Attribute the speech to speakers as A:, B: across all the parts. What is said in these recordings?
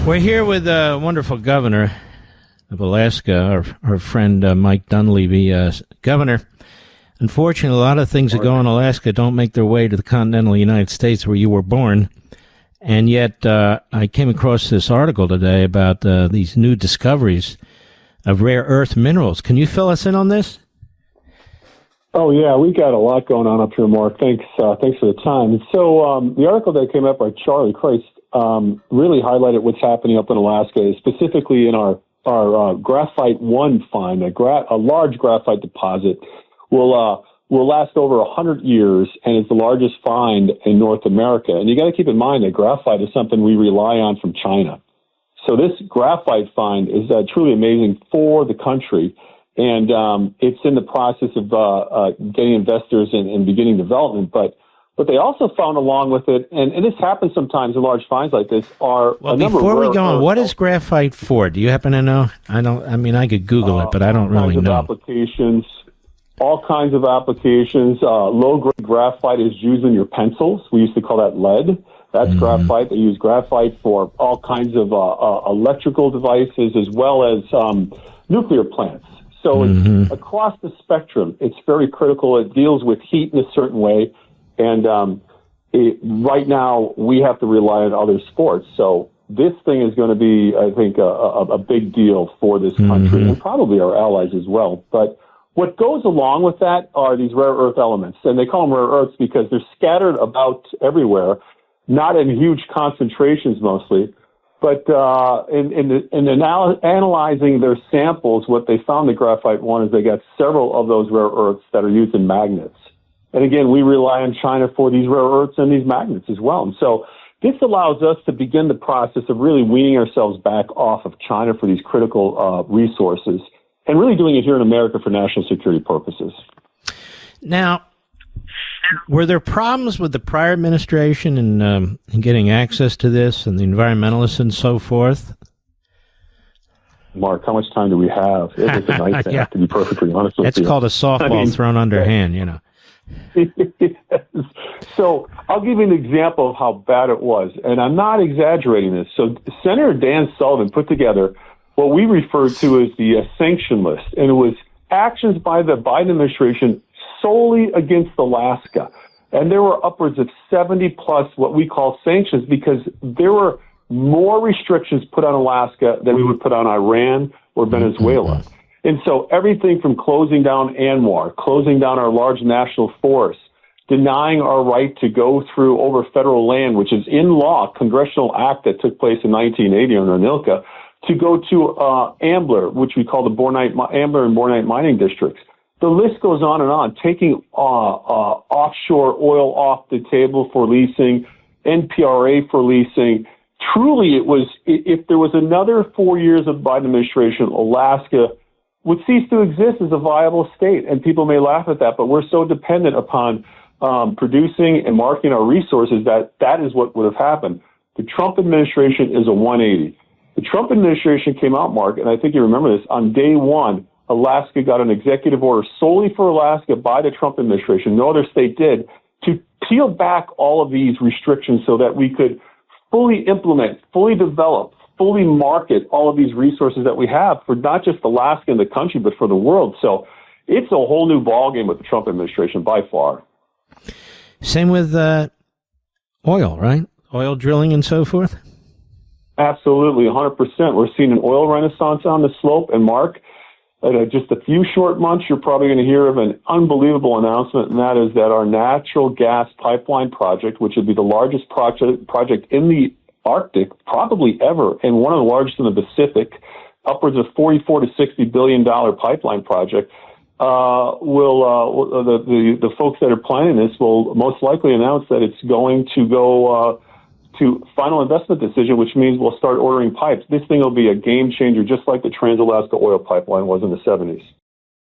A: We're here with a wonderful governor of Alaska, our friend Mike Dunleavy. Governor, unfortunately, a lot of things that go in Alaska don't make their way to the continental United States where you were born. And yet I came across this article today about these new discoveries of rare earth minerals. Can you fill us in on this?
B: Oh, yeah, we got a lot going on up here, Mark. Thanks for the time. So the article that came up by Charlie Christ really highlighted what's happening up in Alaska, specifically in our Graphite 1 find. A large graphite deposit will last over 100 years and is the largest find in North America. And you got to keep in mind that graphite is something we rely on from China. So this graphite find is truly amazing for the country. And it's in the process of getting investors and beginning development. But what they also found along with it, and this happens sometimes in large finds like this, are
A: well, before we go on, what is graphite for? Do you happen to know? I could Google it, but I don't really know. Applications.
B: All kinds of applications. Low-grade graphite is used in your pencils. We used to call that lead. That's graphite. They use graphite for all kinds of electrical devices as well as nuclear plants. So it's across the spectrum. It's very critical. It deals with heat in a certain way. And right now, we have to rely on other sports. So this thing is going to be, I think, a big deal for this country and probably our allies as well. But what goes along with that are these rare earth elements, and they call them rare earths because they're scattered about everywhere, not in huge concentrations mostly, but in analyzing their samples, what they found in Graphite 1 is they got several of those rare earths that are used in magnets. And again, we rely on China for these rare earths and these magnets as well. And so this allows us to begin the process of really weaning ourselves back off of China for these critical resources, and really doing it here in America for national security purposes.
A: Now, were there problems with the prior administration in getting access to this and the environmentalists and so forth?
B: Mark, how much time do we have? It's a nightmare, to be perfectly honest with you.
A: It's called a softball thrown underhand, you know.
B: Yes. So I'll give you an example of how bad it was, and I'm not exaggerating this. So Senator Dan Sullivan put together what we refer to as the sanction list, and it was actions by the Biden administration solely against Alaska. And there were upwards of 70 plus what we call sanctions because there were more restrictions put on Alaska than we would put on Iran or Venezuela. And so everything from closing down ANWR, closing down our large national forests, denying our right to go through over federal land, which is in law, congressional act that took place in 1980 under ANILCA, to go to Ambler, which we call the Ambler and Bornite mining districts. The list goes on, taking offshore oil off the table for leasing, NPRA for leasing. Truly, it was, if there was another 4 years of Biden administration, Alaska would cease to exist as a viable state. And people may laugh at that, but we're so dependent upon producing and marketing our resources that is what would have happened. The Trump administration is a 180. The Trump administration came out, Mark, and I think you remember this, on day one, Alaska got an executive order solely for Alaska by the Trump administration, no other state did, to peel back all of these restrictions so that we could fully implement, fully develop, fully market all of these resources that we have for not just Alaska and the country, but for the world. So it's a whole new ballgame with the Trump administration by far.
A: Same with oil, right? Oil drilling and so forth?
B: Absolutely, 100%. We're seeing an oil renaissance on the slope. And Mark, in just a few short months, you're probably going to hear of an unbelievable announcement, and that is that our natural gas pipeline project, which would be the largest project in the Arctic probably ever, and one of the largest in the Pacific, upwards of $44 to $60 billion pipeline project, the folks that are planning this will most likely announce that it's going to go to final investment decision, which means we'll start ordering pipes. This thing will be a game changer, just like the Trans-Alaska oil pipeline was in the 70s.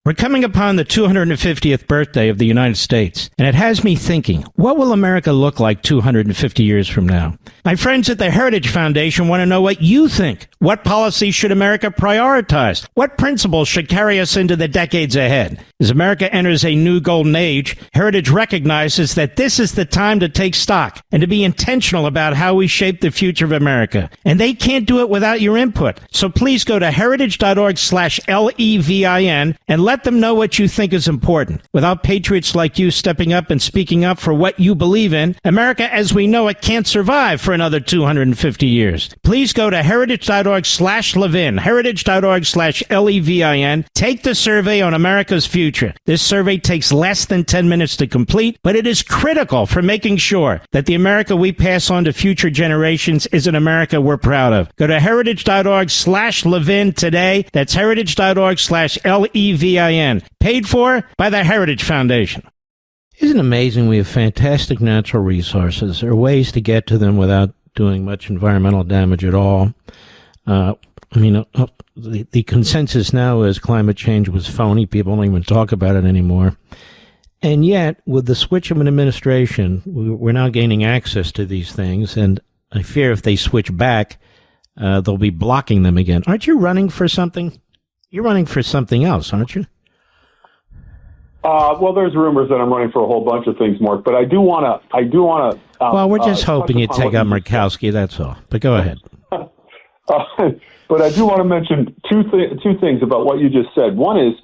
A: We're coming upon the 250th birthday of the United States, and it has me thinking, what will America look like 250 years from now? My friends at the Heritage Foundation want to know what you think. What policies should America prioritize? What principles should carry us into the decades ahead? As America enters a new golden age, Heritage recognizes that this is the time to take stock and to be intentional about how we shape the future of America. And they can't do it without your input. So please go to heritage.org/LEVIN and let them know what you think is important. Without patriots like you stepping up and speaking up for what you believe in, America as we know it can't survive for another 250 years. Please go to heritage.org/Levin, heritage.org/LEVIN. Take the survey on America's future. This survey takes less than 10 minutes to complete, but it is critical for making sure that the America we pass on to future generations is an America we're proud of. Go to heritage.org/Levin today. That's heritage.org/LEVIN. Paid for by the Heritage Foundation. Isn't it amazing we have fantastic natural resources? There are ways to get to them without doing much environmental damage at all. The consensus now is climate change was phony. People don't even talk about it anymore. And yet, with the switch of an administration, we're now gaining access to these things, and I fear if they switch back, they'll be blocking them again. Aren't you running for something? You're running for something else, aren't you?
B: Well, there's rumors that I'm running for a whole bunch of things, Mark, but I do want to.
A: Well, we're just hoping you take out Murkowski, that's all. But go ahead.
B: But I do want to mention two things about what you just said. One is,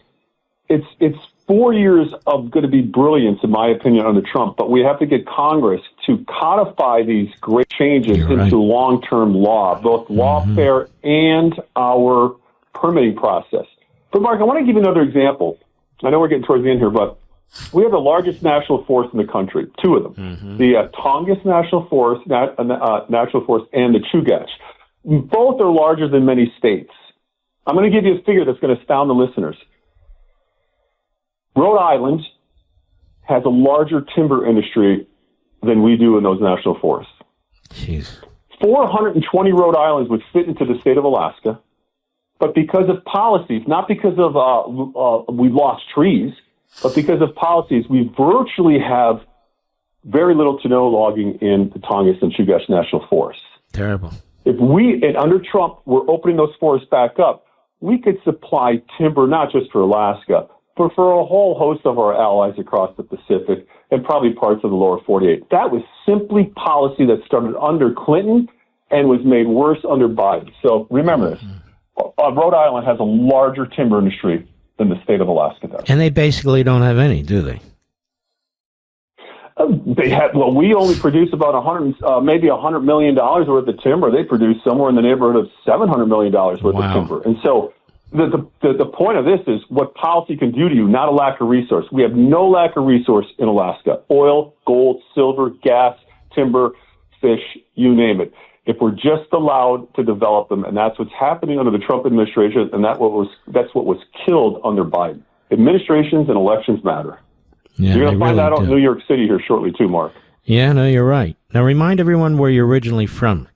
B: it's 4 years of going to be brilliance, in my opinion, under Trump, but we have to get Congress to codify these great changes into long-term law, both lawfare and our permitting process. But, Mark, I want to give you another example. I know we're getting towards the end here, but we have the largest national forest in the country, two of them. The Tongass National Forest, and the Chugach. Both are larger than many states. I'm going to give you a figure that's going to astound the listeners. Rhode Island has a larger timber industry than we do in those national forests.
A: Jeez.
B: 420 Rhode Islands would fit into the state of Alaska, but because of policies, not because of we lost trees, but because of policies, we virtually have very little to no logging in the Tongass and Chugach National Forests.
A: Terrible.
B: If and under Trump, we're opening those forests back up, we could supply timber not just for Alaska, but for a whole host of our allies across the Pacific and probably parts of the lower 48. That was simply policy that started under Clinton and was made worse under Biden. So remember this. Rhode Island has a larger timber industry than the state of Alaska does.
A: And they basically don't have any, do they?
B: We only produce about maybe $100 million worth of timber. They produce somewhere in the neighborhood of $700 million worth of timber. And so the point of this is what policy can do to you, not a lack of resource. We have no lack of resource in Alaska. Oil, gold, silver, gas, timber, fish, you name it. If we're just allowed to develop them, and that's what's happening under the Trump administration, and that's what was killed under Biden. Administrations and elections matter.
A: Yeah,
B: you're going to find
A: really
B: that out in New York City here shortly too, Mark.
A: Yeah, no, you're right. Now remind everyone where you're originally from.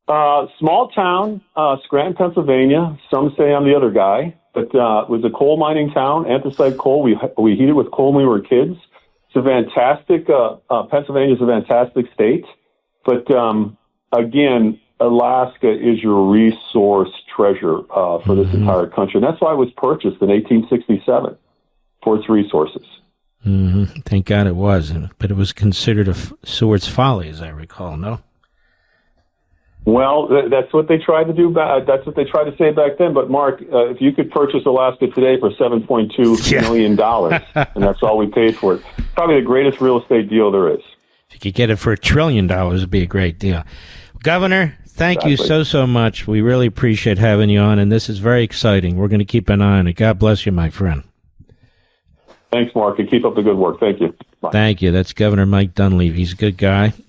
B: Small town, Scranton, Pennsylvania. Some say I'm the other guy, but it was a coal mining town, anthracite coal. We heated with coal when we were kids. It's a fantastic, Pennsylvania's a fantastic state. But again, Alaska is your resource treasure for this entire country. And that's why it was purchased in 1867 for its resources.
A: Thank God it was. But it was considered a Seward's folly, as I recall, no?
B: Well, that's what they tried to do. That's what they tried to say back then. But, Mark, if you could purchase Alaska today for $7.2 million, and that's all we paid for it, probably the greatest real estate deal there is.
A: If you could get it for $1 trillion, it'd be a great deal. Governor, thank you so much. We really appreciate having you on, and this is very exciting. We're going to keep an eye on it. God bless you, my friend.
B: Thanks, Mark, and keep up the good work. Thank you. Bye.
A: Thank you. That's Governor Mike Dunleavy. He's a good guy.